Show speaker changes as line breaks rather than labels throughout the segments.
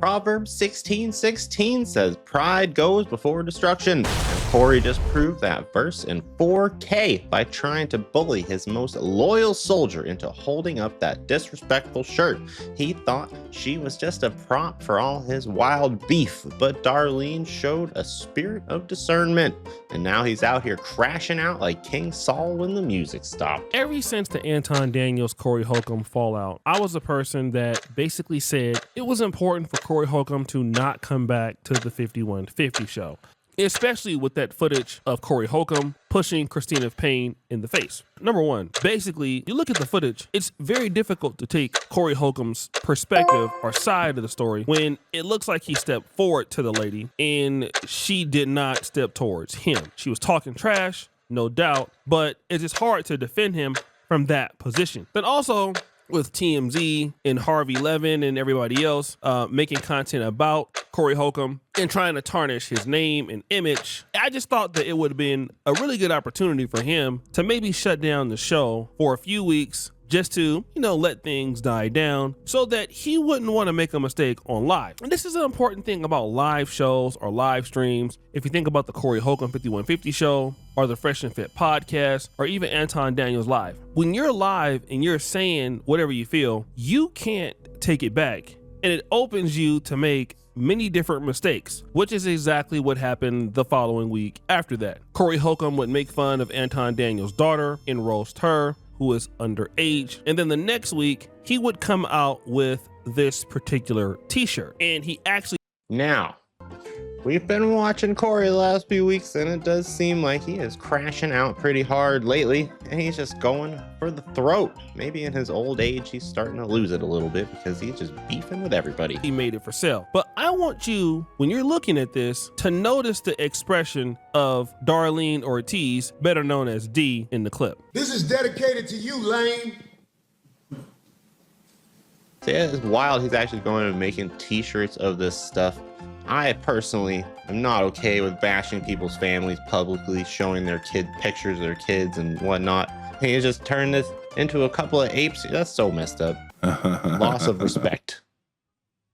Proverbs 16:16 says, pride goes before destruction. And Corey just proved that verse in 4K by trying to bully his most loyal soldier into holding up that disrespectful shirt. He thought she was just a prop for all his wild beef, but Darlene showed a spirit of discernment. And now he's out here crashing out like King Saul when the music stopped.
Ever since the Anton Daniels Corey Holcomb fallout, I was a person that basically said it was important for Corey Holcomb to not come back to the 5150 show, especially with that footage of Corey Holcomb pushing Christina Payne in the face. Number one, basically, you look at the footage, it's very difficult to take Corey Holcomb's perspective or side of the story when it looks like he stepped forward to the lady and she did not step towards him. She was talking trash, no doubt, but it's just hard to defend him from that position. Then also, with TMZ and Harvey Levin and everybody else making content about Corey Holcomb and trying to tarnish his name and image, I just thought that it would have been a really good opportunity for him to maybe shut down the show for a few weeks just to, let things die down so that he wouldn't want to make a mistake on live. And this is an important thing about live shows or live streams. If you think about the Corey Holcomb 5150 show or the Fresh and Fit podcast or even Anton Daniels Live, when you're live and you're saying whatever you feel, you can't take it back. And it opens you to make many different mistakes, which is exactly what happened the following week after that. Corey Holcomb would make fun of Anton Daniels' daughter and roast her, who is underage. And then the next week, he would come out with this particular t-shirt. And he actually...
Now, we've been watching Corey the last few weeks, and it does seem like he is crashing out pretty hard lately, and he's just going for the throat. Maybe in his old age, he's starting to lose it a little bit because he's just beefing with everybody.
He made it for sale. But I want you, when you're looking at this, to notice the expression of Darlene Ortiz, better known as D, in the clip.
This is dedicated to you, lame.
So yeah, it's wild. He's actually going and making t-shirts of this stuff. I personally am not okay with bashing people's families publicly, showing their pictures of their kids and whatnot. And you just turn this into a couple of apes. That's so messed up. Loss of respect.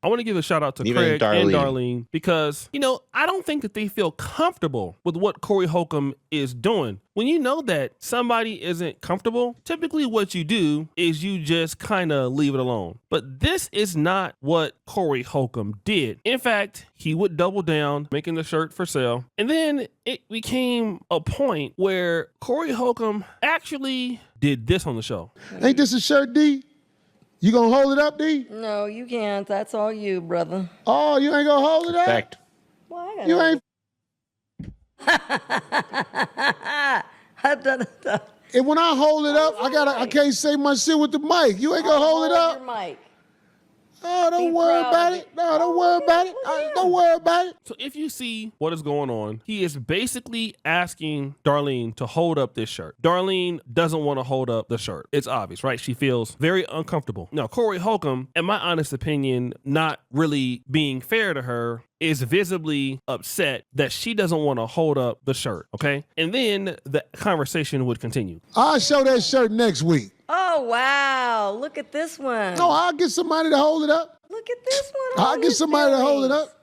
I want to give a shout out to
Even
Craig and Darlene because, I don't think that they feel comfortable with what Corey Holcomb is doing. When you know that somebody isn't comfortable, typically what you do is you just kind of leave it alone. But this is not what Corey Holcomb did. In fact, he would double down, making the shirt for sale. And then it became a point where Corey Holcomb actually did this on the show.
Ain't this a shirt, D? You gonna hold it up, D?
No, you can't. That's all you, brother.
Oh, you ain't gonna hold it up?
Respect.
Well, I
You ain't. And when I hold it up, I can't say my shit with the mic. You ain't gonna hold it up?
Your mic.
Oh, don't worry about it. No, don't worry about it. Don't worry about it.
So if you see what is going on, he is basically asking Darlene to hold up this shirt. Darlene doesn't want to hold up the shirt. It's obvious, right? She feels very uncomfortable. Now, Corey Holcomb, in my honest opinion, not really being fair to her, is visibly upset that she doesn't want to hold up the shirt, okay? And then the conversation would continue.
I'll show that shirt next week.
Oh, wow. Look at this one.
No, I'll get somebody to hold it up.
Look at this one.
I'll get somebody to hold it up.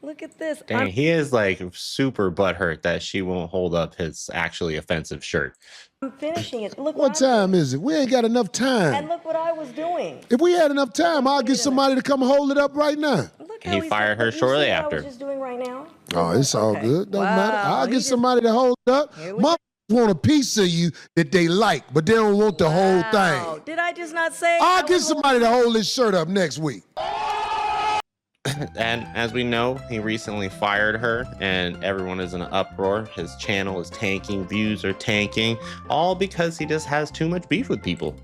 Look at this.
Dang, he is like super butthurt that she won't hold up his actually offensive shirt.
I'm finishing it. Look
What time is it? We ain't got enough time.
And look what I was doing.
If we had enough time, I'll get somebody to come hold it up right now.
Look
He fired her shortly after.
What I was just doing right now.
Oh, it's all good. Don't matter. I'll
he
get
just-
somebody to hold it up.
Here we
My want a piece of you that they like, but they don't want the whole
Wow.
thing.
Did I just not say?
I'll get somebody to hold this shirt up next week.
And as we know, he recently fired her and everyone is in an uproar. His channel is tanking, views are tanking, all because he just has too much beef with people.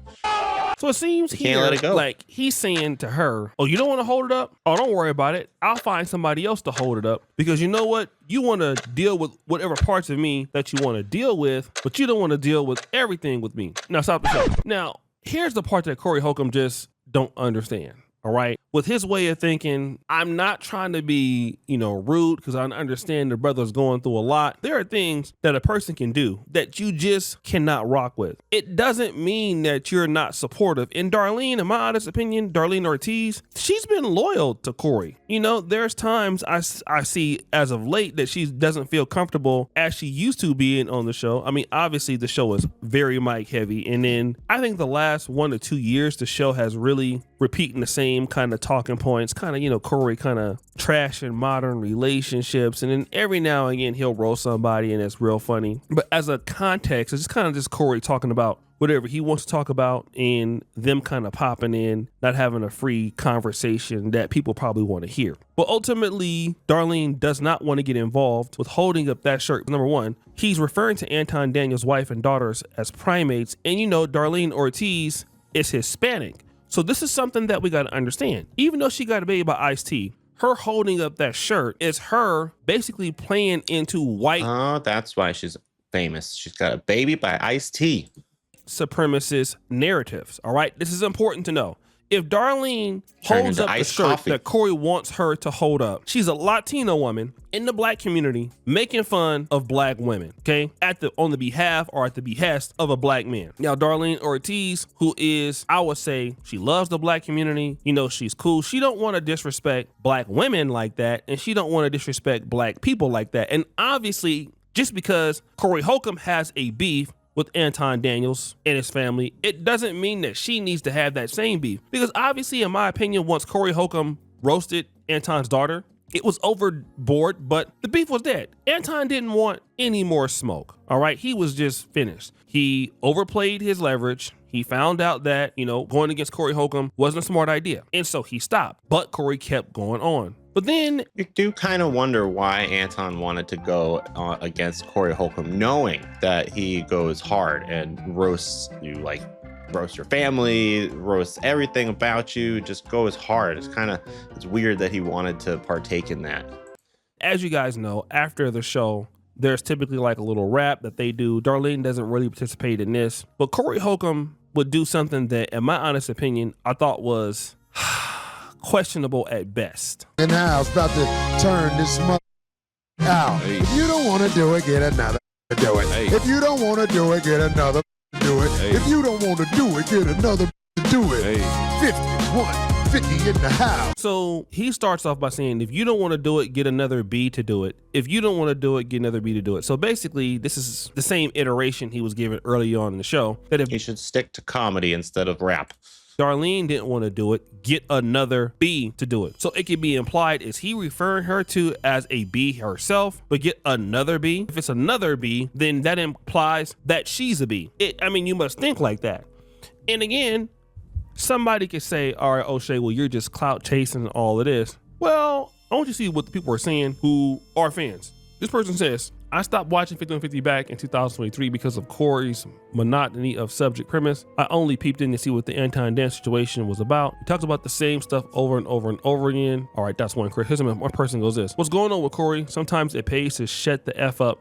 So it seems
can't let it go.
like he's saying to her, oh, you don't want to hold it up? Oh, don't worry about it. I'll find somebody else to hold it up because you know what? You want to deal with whatever parts of me that you want to deal with, but you don't want to deal with everything with me. Now stop the show. Now, here's the part that Corey Holcomb just don't understand. all right? With his way of thinking, I'm not trying to be, rude, because I understand the brother's going through a lot. There are things that a person can do that you just cannot rock with. It doesn't mean that you're not supportive. And Darlene, in my honest opinion, Darlene Ortiz, she's been loyal to Corey. There's times I see as of late that she doesn't feel comfortable as she used to being on the show. I mean, obviously the show is very mic heavy. And then I think the last 1 to 2 years, the show has really repeating the same kind of talking points, Corey kind of trashing modern relationships. And then every now and again, he'll roast somebody and it's real funny. But as a context, it's kind of just Corey talking about whatever he wants to talk about and them kind of popping in, not having a free conversation that people probably want to hear. But ultimately, Darlene does not want to get involved with holding up that shirt. Number one, he's referring to Anton Daniels' wife and daughters as primates. And Darlene Ortiz is Hispanic. So this is something that we got to understand. Even though she got a baby by Ice-T, her holding up that shirt is her basically playing into white.
Oh, that's why she's famous. She's got a baby by Ice-T.
Supremacist narratives. All right. This is important to know. If Darlene holds up the shirt that Corey wants her to hold up, she's a Latino woman in the black community making fun of black women, okay? On the behalf or at the behest of a black man. Now, Darlene Ortiz, who is, I would say, she loves the black community. She's cool. She don't want to disrespect black women like that, and she don't want to disrespect black people like that. And obviously, just because Corey Holcomb has a beef with Anton Daniels and his family, it doesn't mean that she needs to have that same beef. Because obviously, in my opinion, once Corey Holcomb roasted Anton's daughter, it was overboard, but the beef was dead. Anton didn't want any more smoke, all right? He was just finished. He overplayed his leverage. He found out that, going against Corey Holcomb wasn't a smart idea. And so he stopped, but Corey kept going on. But then
you do kind of wonder why Anton wanted to go against Corey Holcomb, knowing that he goes hard and roasts you, like roast your family, roasts everything about you, just goes hard. It's weird that he wanted to partake in that.
As you guys know, after the show, there's typically like a little rap that they do. Darlene doesn't really participate in this, but Corey Holcomb would do something that, in my honest opinion, I thought was questionable at best.
And now it's about to turn this mother out. Hey. If you don't want to do it, get another do it. Hey. If you don't want to do it, get another do it. Hey. If you don't want to do it, get another do it. Hey. 50 in the house.
So he starts off by saying, if you don't want to do it, get another B to do it. If you don't want to do it, get another B to do it. So basically, this is the same iteration he was given early on in the show. That if
he should stick to comedy instead of rap.
Darlene didn't want to do it, get another B to do it. So it could be implied, is he referring her to as a B herself, but get another B? If it's another B, then that implies that she's a B. You must think like that. And again, somebody could say, all right, O'Shea, well, you're just clout chasing all of this. Well, I want you to see what the people are saying who are fans. This person says, I stopped watching 5150 back in 2023 because of Corey's monotony of subject premise. I only peeped in to see what the Anton Dance situation was about. He talks about the same stuff over and over and over again. All right, that's one. Here's one person goes this. What's going on with Corey? Sometimes it pays to shut the F up.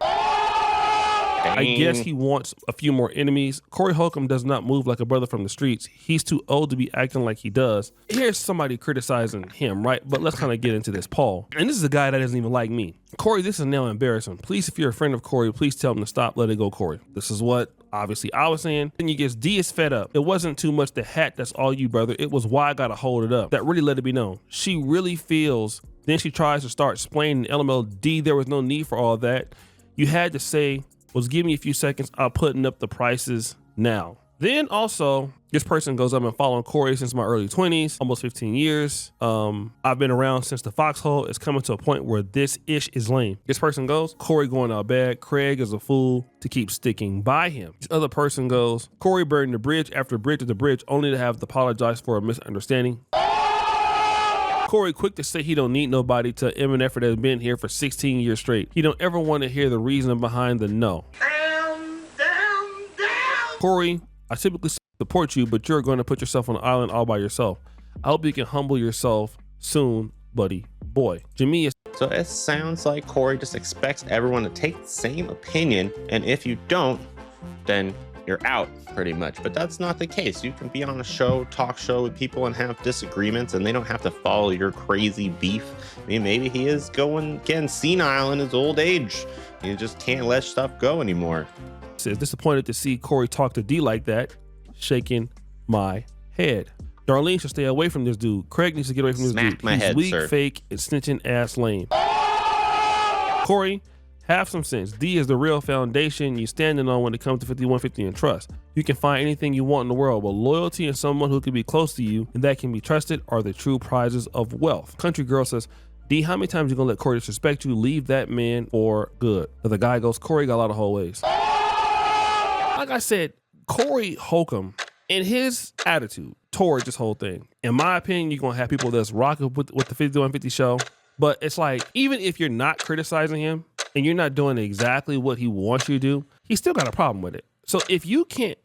I guess he wants a few more enemies. Corey Holcomb does not move like a brother from the streets. He's too old to be acting like he does. Here's somebody criticizing him, right? But let's kind of get into this. Paul. And this is a guy that doesn't even like me. Corey, this is now embarrassing. Please, if you're a friend of Corey, please tell him to stop. Let it go, Corey. This is what obviously I was saying. Then you get D is fed up. It wasn't too much the hat. That's all you, brother. It was why I got to hold it up. That really let it be known. She really feels. Then she tries to start explaining LMLD. There was no need for all that. You had to say, was give me a few seconds. I'm putting up the prices now. Then also, this person goes, I've been following Corey since my early 20s, almost 15 years. I've been around since the foxhole. It's coming to a point where this ish is lame. This person goes, Corey going out bad. Craig is a fool to keep sticking by him. This other person goes, Corey burned the bridge after bridge to the bridge, only to have to apologize for a misunderstanding. Corey quick to say he don't need nobody to MNF that has been here for 16 years straight. He don't ever want to hear the reason behind the no. Damn. Corey, I typically support you, but you're going to put yourself on an island all by yourself. I hope you can humble yourself soon, buddy boy. Jamia.
So it sounds like Corey just expects everyone to take the same opinion, and if you don't, then you're out pretty much. But that's not the case. You can be on a show, talk show with people and have disagreements, and they don't have to follow your crazy beef. I mean, maybe he is going again senile in his old age. You just can't let stuff go anymore.
Says disappointed to see Corey talk to D like that, shaking my head. Darlene should stay away from this dude. Craig needs to get away from this dude.
My
He's
head,
weak,
sir.
fake, and snitching ass lame. Corey, have some sense. D is the real foundation you're standing on when it comes to 5150 and trust. You can find anything you want in the world, but loyalty and someone who can be close to you and that can be trusted are the true prizes of wealth. Country Girl says, D, how many times you gonna let Corey disrespect you? Leave that man for good. But the guy goes, Corey got a lot of whole ways. Like I said, Corey Holcomb and his attitude towards this whole thing, in my opinion, you're gonna have people that's rocking with the 5150 show. But it's like, even if you're not criticizing him and you're not doing exactly what he wants you to do, he's still got a problem with it. So if you can't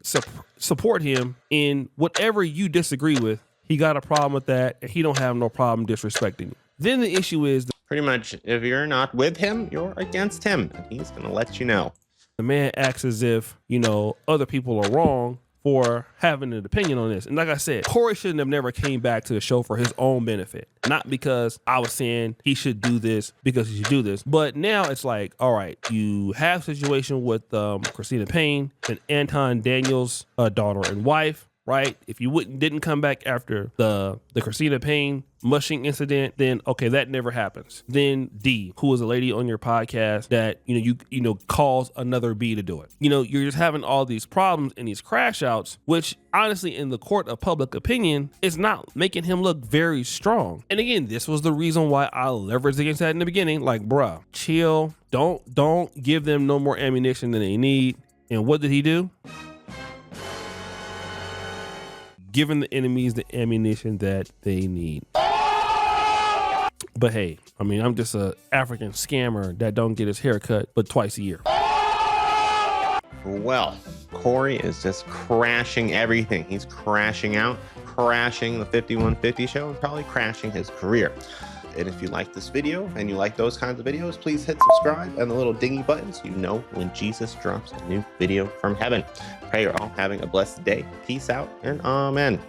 support him in whatever you disagree with, he got a problem with that, and he don't have no problem disrespecting you. Then the issue is
Pretty much, if you're not with him, you're against him, and he's gonna let you know.
the man acts as if, you know, other people are wrong for having an opinion on this. And like I said, Corey shouldn't have never came back to the show for his own benefit. Not because I was saying he should do this because he should do this. But now it's like, all right, you have a situation with Christina Payne and Anton Daniels' daughter and wife, right? If you didn't come back after the Christina Payne mushing incident, then okay, that never happens. Then D, who is a lady on your podcast that you calls another B to do it. You're just having all these problems and these crash outs, which honestly, in the court of public opinion, is not making him look very strong. And again, this was the reason why I leveraged against that in the beginning. Like, bruh, chill. Don't give them no more ammunition than they need. And what did he do? Giving the enemies the ammunition that they need. But hey, I mean, I'm just a African scammer that don't get his hair cut but twice a year.
Well, Corey is just crashing everything. He's crashing out, crashing the 5150 show, and probably crashing his career. And if you like this video and you like those kinds of videos, please hit subscribe and the little dingy button so you know when Jesus drops a new video from heaven. Pray you're all having a blessed day. Peace out and amen.